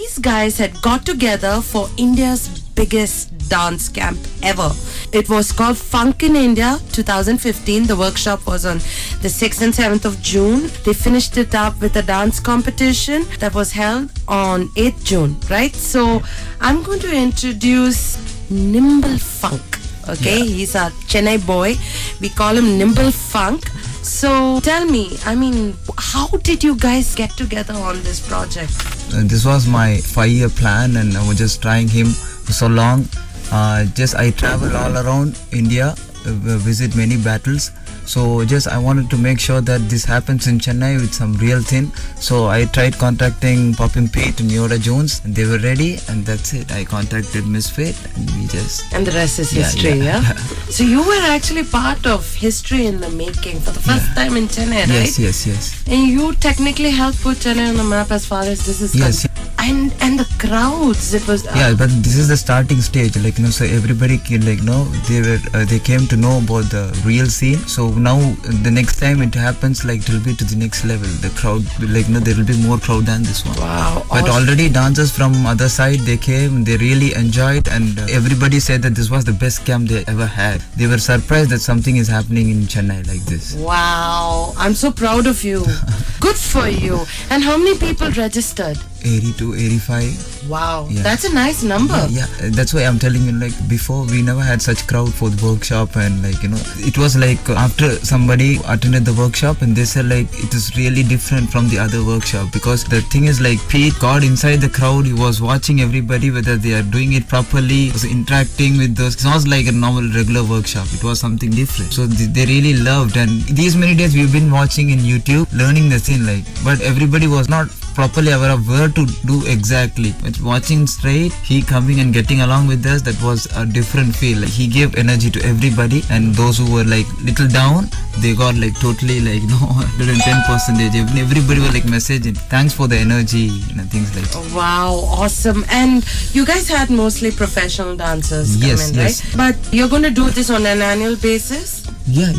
These guys had got together for India's biggest dance camp ever. It was called Funk in India 2015. The workshop was on the 6th and 7th of June. They finished it up with a dance competition that was held on 8th June, right? So I'm going to introduce Nimbel Funk. Okay, yeah. He's a Chennai boy. We call him Nimbel Funk. So tell me, how did you guys get together on this project? This was my 5-year plan, and I was just trying him for so long. I travel all around India, visit many battles. So I wanted to make sure that this happens in Chennai with some real thing. So I tried contacting Popin Pete and Yoda Jones, and they were ready, and that's it. I contacted Misfit, and we just... And the rest is history, yeah? So you were actually part of history in the making for the first time in Chennai, right? Yes. And you technically helped put Chennai on the map as far as this is concerned. And the crowds, it was... Yeah, but this is the starting stage, so everybody, they came to know about the real scene. So now the next time it happens, it will be to the next level. The crowd, there will be more crowd than this one. Wow. But already dancers from other side, they came, they really enjoyed, and everybody said that this was the best camp they ever had. They were surprised that something is happening in Chennai like this. Wow, I'm so proud of you. Good for you. And how many people registered? 80 to 85. Wow, yeah. That's a nice number. Yeah, that's why I'm telling you, before we never had such crowd for the workshop, and it was after somebody attended the workshop and they said it is really different from the other workshop, because the thing is Pete got inside the crowd. He was watching everybody whether they are doing it properly. He was interacting with those. It's not like a normal regular workshop. It was something different. So they really loved, and these many days we've been watching in YouTube, learning the thing but everybody was not properly aware of where to do exactly. But watching straight, he coming and getting along with us, that was a different feel. He gave energy to everybody, and those who were little down, they got totally 110%. Everybody were messaging, thanks for the energy, things like that. Wow, awesome. And you guys had mostly professional dancers come in, yes. Right? But you're going to do this on an annual basis? Yeah.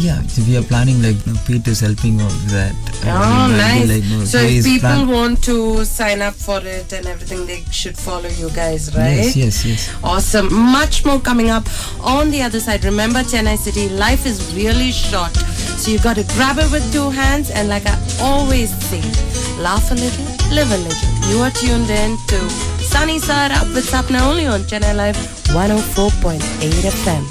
We are planning Pete is helping with that. Oh, nice. So if people want to sign up for it and everything, they should follow you guys, right? Yes. Awesome. Much more coming up on the other side. Remember, Chennai City, life is really short. So you got to grab it with 2 hands, and like I always say, laugh a little, live a little. You are tuned in to Sunny Side Up with Sapna only on Chennai Live 104.8 FM.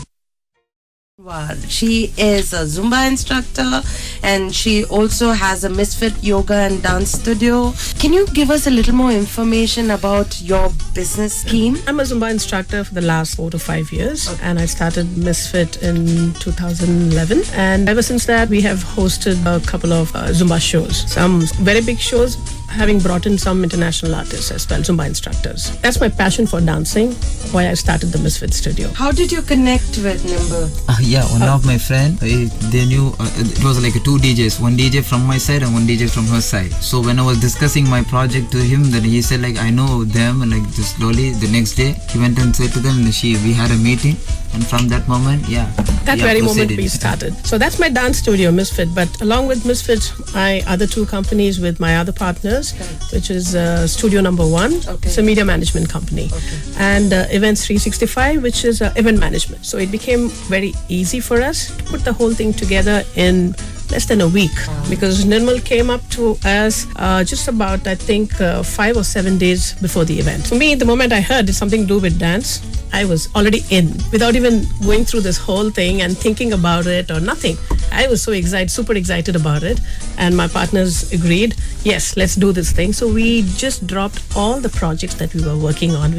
Wow. She is a Zumba instructor, and she also has a Misfit yoga and dance studio. Can you give us a little more information about your business scheme? I'm a Zumba instructor for the last 4 to 5 years, and I started Misfit in 2011. And ever since that, we have hosted a couple of Zumba shows, some very big shows, having brought in some international artists as well, Zumba instructors. That's my passion for dancing, why I started the Misfit studio. How did you connect with Nimbel? One of my friends, they knew it was 2 DJs, one DJ from my side and one DJ from her side. So when I was discussing my project to him, then he said I know them, and just slowly the next day he went and said to them, we had a meeting, and from that moment, moment we started. So that's my dance studio, Misfit. But along with Misfit, my other 2 companies with my other partners, which is Studio Number 1, it's a media management company, and Evntz365, which is event management. So it became very easy for us to put the whole thing together in less than a week, because Nirmal came up to us just about, I think, 5 or 7 days before the event. For me, the moment I heard it's something to do with dance, I was already in, without even going through this whole thing and thinking about it or nothing. I was so excited, super excited about it, and my partners agreed, yes, let's do this thing. So we just dropped all the projects that we were working on.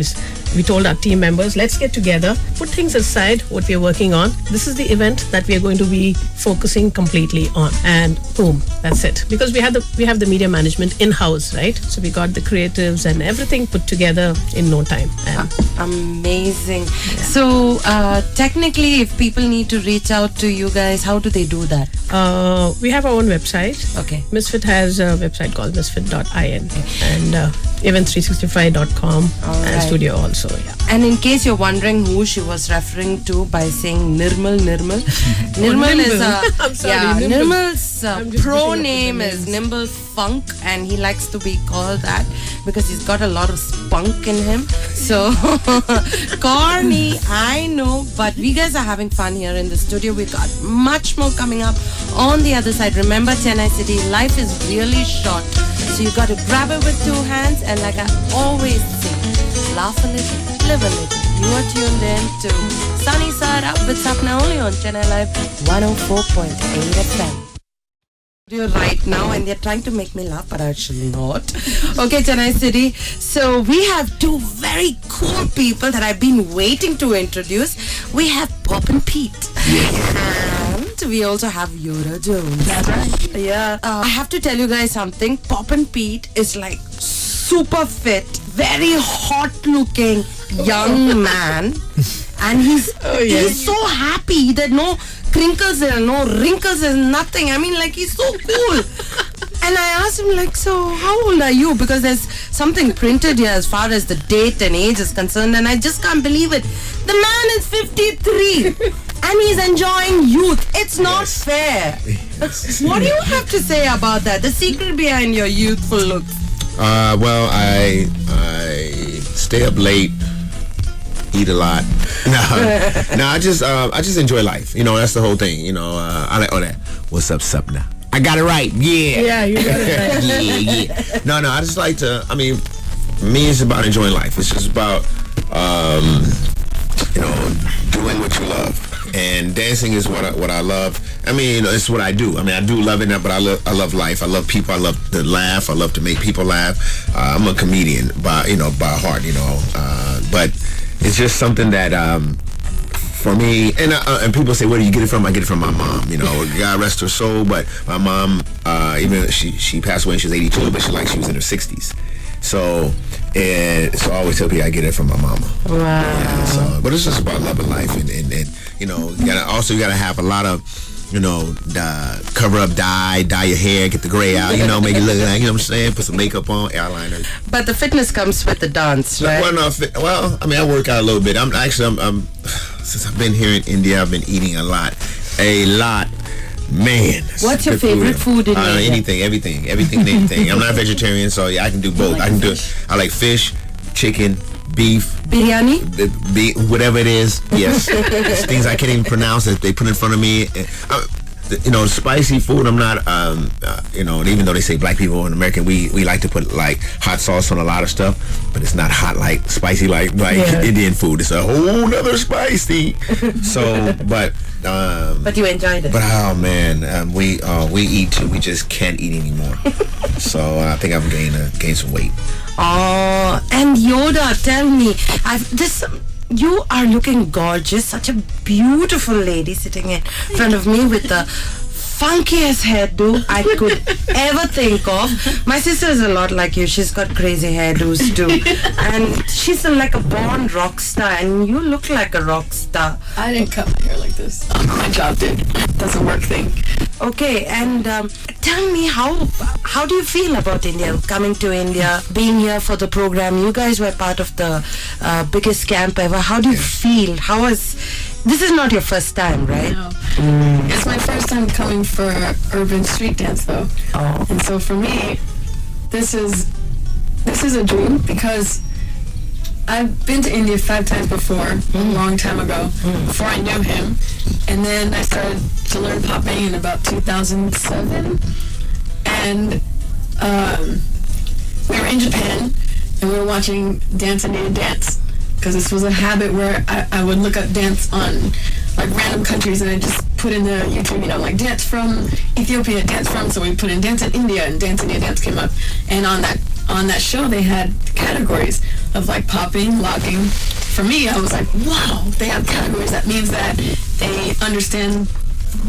We told our team members, let's get together, put things aside, what we are working on. This is the event that we are going to be focusing completely on, and boom, that's it. Because we have the media management in-house, right? So we got the creatives and everything put together in no time. And amazing. Yeah. So technically, if people need to reach out to you guys, how do they do that? We have our own website. Okay. Misfit has a website called misfit.in, and event365.com, and studio also. Yeah. And in case you're wondering who she was referring to by saying Nirmal, Nirmal is I'm sorry, Nimbel. Nirmal's pro name is Nimbel funk, and he likes to be called that because he's got a lot of spunk in him. So corny, I know, but we guys are having fun here in the studio. We got much more coming up on the other side. Remember, Chennai City, life is really short, so you got to grab it with two hands, and like I always say, laugh a little, live a little. You are tuned in to Sunny Side Up with Sapna only on Chennai Live 104.8 FM. Right now, and they're trying to make me laugh, but I should not. Okay, Chennai City. So we have two very cool people that I've been waiting to introduce. We have Popin Pete. And we also have Yoda Jones. That's right. Yeah. I have to tell you guys something. Popin Pete is like super fit, very hot looking young man. And he's so happy that no crinkles and no wrinkles and nothing. I mean, like, he's so cool. And I asked him, like, so how old are you? Because there's something printed here as far as the date and age is concerned, and I just can't believe it. The man is 53 and he's enjoying youth. It's not fair. What do you have to say about that? The secret behind your youthful looks? Well, I stay up late, eat a lot. No, I just enjoy life. You know, that's the whole thing. You know, I like all that. What's up, Sapna? I got it right. Yeah. Yeah, you got it right. yeah. No, I just like to. I mean, me, it's about enjoying life. It's just about, you know, doing what you love. And dancing is what I love. I mean, you know, it's what I do. I mean, I do love it, but I love life. I love people. I love to laugh. I love to make people laugh. I'm a comedian by heart. You know, but it's just something that for me, and people say, where do you get it from? I get it from my mom. You know, God rest her soul. But my mom, even she passed away when she was 82, but she was in her 60s. So I always tell people I get it from my mama. Wow. Yeah, so, but it's just about loving life, and you know, you gotta have a lot of, you know, cover up, dye your hair, get the gray out, you know, make it look like, you know what I'm saying, put some makeup on, eyeliner. But the fitness comes with the dance, right? Well, I mean, I work out a little bit. I'm since I've been here in India, I've been eating a lot. Man, what's your favorite food in India? Anything, anything. I'm not vegetarian, so yeah, I can do both. I like fish, chicken, beef, biryani, whatever it is. Yes, it's things I can't even pronounce that they put in front of me. You know, spicy food. I'm not. You know, even though they say black people in America, we like to put like hot sauce on a lot of stuff, but it's not hot like spicy like Indian food. It's a whole nother spicy. So, but you enjoyed it. But oh man, we eat too. We just can't eat anymore. So I think I've gained some weight. Oh, and Yoda, tell me, you are looking gorgeous. Such a beautiful lady sitting in front of me with the funkiest hairdo I could ever think of. My sister is a lot like you. She's got crazy hairdos too. And she's like a born rock star, and you look like a rock star. I didn't cut my hair like this. My job did. That's a work thing. Okay, and tell me, how do you feel about India, coming to India, being here for the program? You guys were part of the biggest camp ever. How do you feel? This is not your first time, right? No. It's my first time coming for urban street dance, though. Oh. And so for me, this is a dream, because I've been to India 5 times before, a long time ago, before I knew him. And then I started to learn popping in about 2007. And we were in Japan, and we were watching Dance India Dance, because this was a habit where I would look up dance on like random countries, and I just put in the YouTube, you know, like dance from Ethiopia, dance from, so we put in dance in India, and Dance India Dance came up. And on that show, they had categories of like popping, locking. For me, I was like, wow, they have categories. That means that they understand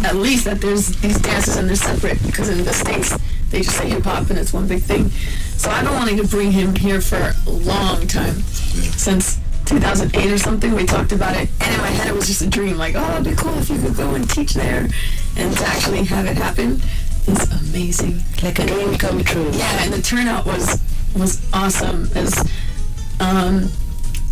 at least that there's these dances and they're separate, because in the States, they just say hip hop and it's one big thing. So I've been wanting to bring him here for a long time, since 2008 or something. We talked about it, and in my head it was just a dream, like, oh, it'd be cool if you could go and teach there. And to actually have it happen is amazing. Like a dream come true. Yeah, and the turnout was awesome. As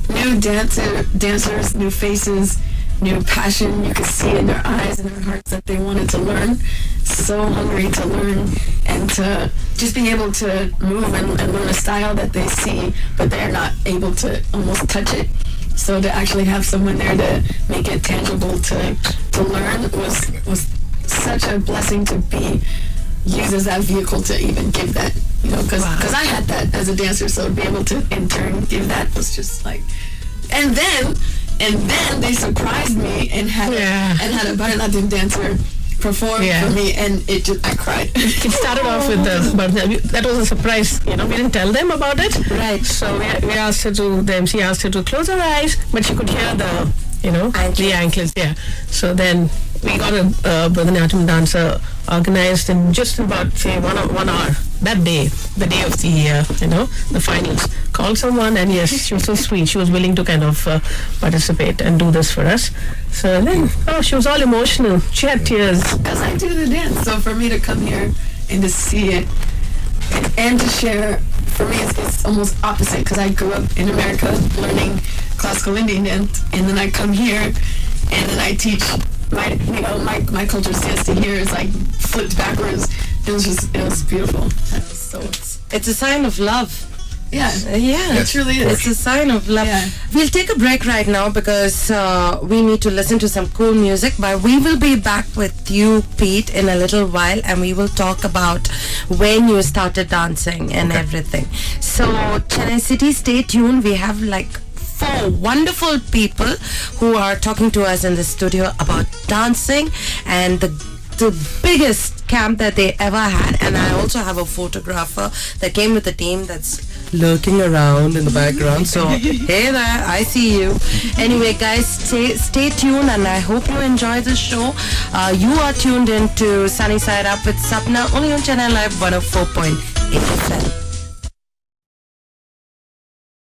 new dancers, new faces, new passion. You could see in their eyes and their hearts that they wanted to learn, so hungry to learn. and to just being able to move and learn a style that they see, but they're not able to almost touch it. So to actually have someone there to make it tangible to learn was such a blessing to be used as that vehicle to even give that, because I had that as a dancer, so to be able to in turn give that was just like, and then they surprised me and had a Bharatanatyam dancer perform for me, and I cried. It started off with that was a surprise. We didn't tell them about it. Right. So we asked her the MC asked her to close her eyes, but she could hear the the anklets. Yeah. So then we got a Bharatanatyam dancer organized in just about say 1 hour that day, the day of the finals. Called someone, and yes, she was so sweet. She was willing to kind of participate and do this for us. So then, she was all emotional. She had tears. Because I do the dance, so for me to come here and to see it and to share, for me it's almost opposite, because I grew up in America learning classical Indian dance, and then I come here and then I teach my culture's dance to here is like flipped backwards. It was beautiful. It's a sign of love. Yeah, it truly is. It's a sign of love. Yeah. We'll take a break right now because we need to listen to some cool music, but we will be back with you, Pete, in a little while, and we will talk about when you started dancing and everything. So, Chennai City, stay tuned. We have like 4 wonderful people who are talking to us in the studio about dancing and the biggest camp that they ever had. And I also have a photographer that came with the team that's lurking around in the background. So hey there, I see you. Anyway guys, stay tuned, and I hope you enjoy the show. You are tuned in to Sunny Side Up with Sapna, only on Chennai Live 104.8 FM.